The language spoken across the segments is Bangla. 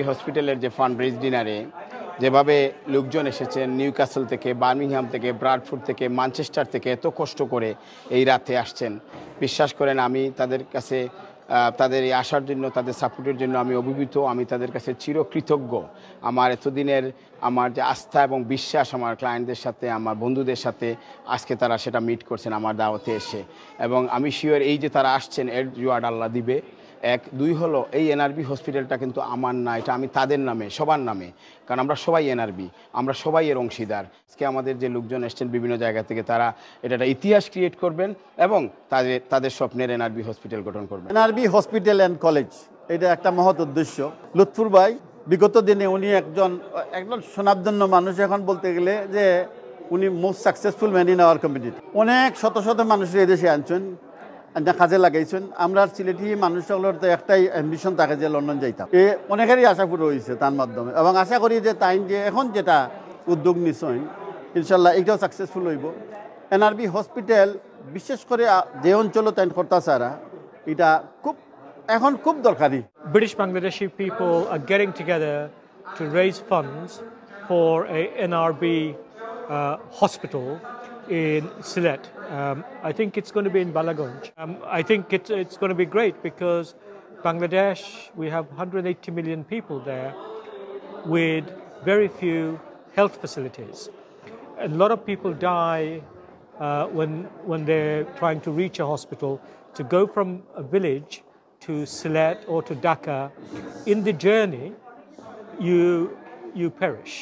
হসপিটালের যে ফান্ড রেজ ডিনারে যেভাবে লোকজন এসেছেন নিউক্যাসল থেকে, বার্মিংহাম থেকে, ব্রাডফোর্ড থেকে, ম্যানচেস্টার থেকে এত কষ্ট করে এই রাতে আসছেন, বিশ্বাস করেন আমি তাদের কাছে তাদের এই আসার জন্য, তাদের সাপোর্টের জন্য আমি অভিভূত। আমি তাদের কাছে চিরকৃতজ্ঞ। আমার এতদিনের আমার যে আস্থা এবং বিশ্বাস আমার ক্লায়েন্টদের সাথে, আমার বন্ধুদের সাথে, আজকে তারা সেটা মিট করছেন আমার দাওয়াতে এসে। এবং আমি শিওর এই যে তারা আসছেন এর রিওয়ার্ড আল্লাহ দিবে। এক, দুই হলো এই এনআরবি হসপিটালটা কিন্তু আমার না, এটা আমি তাদের নামে, সবার নামে, কারণ আমরা সবাই এনআরবি, আমরা সবাই এর অংশীদার। আজকে আমাদের যে লোকজন এসছেন বিভিন্ন জায়গা থেকে, তারা এটা একটা ইতিহাস ক্রিয়েট করবেন এবং তাদের স্বপ্নের এনআরবি হসপিটাল গঠন করবেন। এনআরবি হসপিটাল অ্যান্ড কলেজ, এটা একটা মহৎ উদ্দেশ্য। লুৎফুর ভাই বিগত দিনে উনি একজন স্বনামধন্য মানুষ, এখন বলতে গেলে যে উনি most successful man in our community. অনেক শত শত মানুষের এদেশে আনছেন, কাজে লাগাইছেন। আমরা সিলেটি মানুষগুলোর তো একটাই অ্যাম্বিশন থাকে যে লন্ডন যাইতাম। অনেকেরই আশা পুরো হয়েছে তার মাধ্যমে, এবং আশা করি যে তাই যে এখন যেটা উদ্যোগ নিশ্চয় ইনশাল্লাহ এটাও সাকসেসফুল হইব। এনআরবি হসপিটাল বিশেষ করে যে অঞ্চলে তাই কর্তাছাড়া, এটা এখন খুব দরকারি। British Bangladeshi people are getting together to raise funds for a NRB hospital in Sylhet. I think it's going to be in Balagunj. I think it's going to be great because Bangladesh, we have 180 million people there with very few health facilities. A lot of people die when they're trying to reach a hospital. To go from a village to Sylhet or to Dhaka, in the journey, you perish.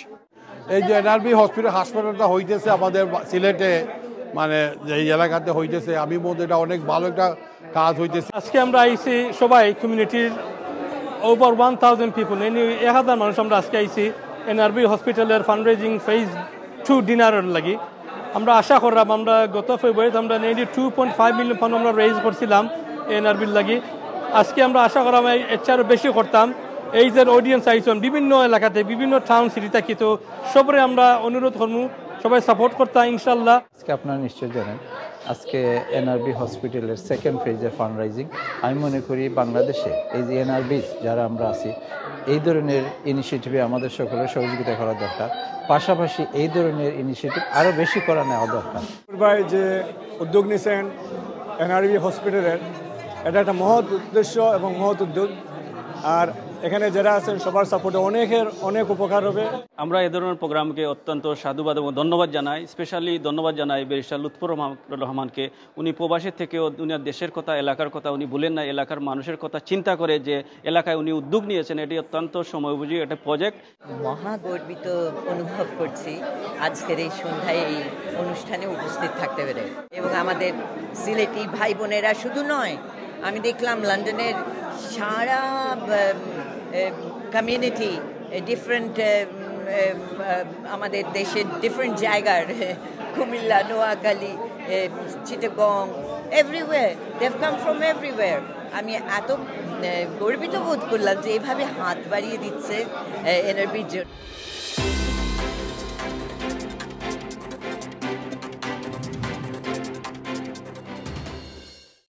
এই যে এনআরবি হাসপাতালটা হইতেছে আমাদের সিলেটে, মানে এই এলাকাতে হইতেছে, আমি মনে এটা অনেক ভালো একটা কাজ হইতেছে। আজকে আমরা আইছি সবাই কমিউনিটির ওভার 1000 পিপল, 1000 মানুষ আমরা আজকে আইছি এনআরবি হসপিটালের ফান্ড রেজিং ফেজ 2 ডিনারের লাগি। আমরা আশা করলাম, আমরা গত ফেব্রুয়ারিতে আমরা 2.5 মিলিয়ন ফান্ড আমরা রেজ করছিলাম এনআরবির লাগি। আজকে আমরা আশা করলাম এর চেয়ে আরও বেশি করতাম। এই যে অডিয়েন্স আইসন বিভিন্ন এলাকাতে, বিভিন্ন টাউন সিটি থাকি, তো সবরে আমরা অনুরোধ করবো সবাই সাপোর্ট করতাম ইনশাল্লাহ। আজকে আপনারা নিশ্চয় জানেন আজকে এনআরবি হসপিটালের সেকেন্ড ফেজের ফান্ড রাইজিং। আমি মনে করি বাংলাদেশে এই যে এনআরবি যারা আমরা আছি, এই ধরনের ইনিশিয়েটিভে আমাদের সকলের সহযোগিতা করা দরকার। পাশাপাশি এই ধরনের ইনিশিয়েটিভ আরও বেশি করা নেওয়া দরকার। ভাই যে উদ্যোগ নিয়েছেন এনআরবি হসপিটালের, এটা একটা মহৎ উদ্দেশ্য এবং মহৎ উদ্যোগ। আর এখানে যারা আছেন সবার সাপোর্টে অনেক উপকার হবে। আমরা এ ধরনের প্রোগ্রামকে অত্যন্ত সাধুবাদ এবং ধন্যবাদ জানাই। স্পেশালি ধন্যবাদ জানাই ব্যারিস্টার লুৎফর রহমানকে। উনি প্রবাসের থেকেও দুনিয়ার দেশের কথা, এলাকার কথা উনি ভুলেন না, এলাকার মানুষের কথা চিন্তা করে যে এলাকায় উনি উদ্যোগ নিয়েছেন, এটি অত্যন্ত সময়োপযোগী একটা প্রজেক্ট। মহা গর্বিত অনুভব করছি আজকের এই সন্ধ্যায় এই অনুষ্ঠানে উপস্থিত থাকতে পেরে। এবং আমাদের সিলেটি ভাই বোনেরা শুধু নয়, আমি দেখলাম লন্ডনের সারা কমিউনিটি, ডিফারেন্ট আমাদের দেশের ডিফারেন্ট জায়গার, Comilla, Noakhali, Chittagong, everywhere, they have come from everywhere. আমি এত গর্বিত বোধ করলাম যে এভাবে হাত বাড়িয়ে দিচ্ছে এনআরবির জন্য।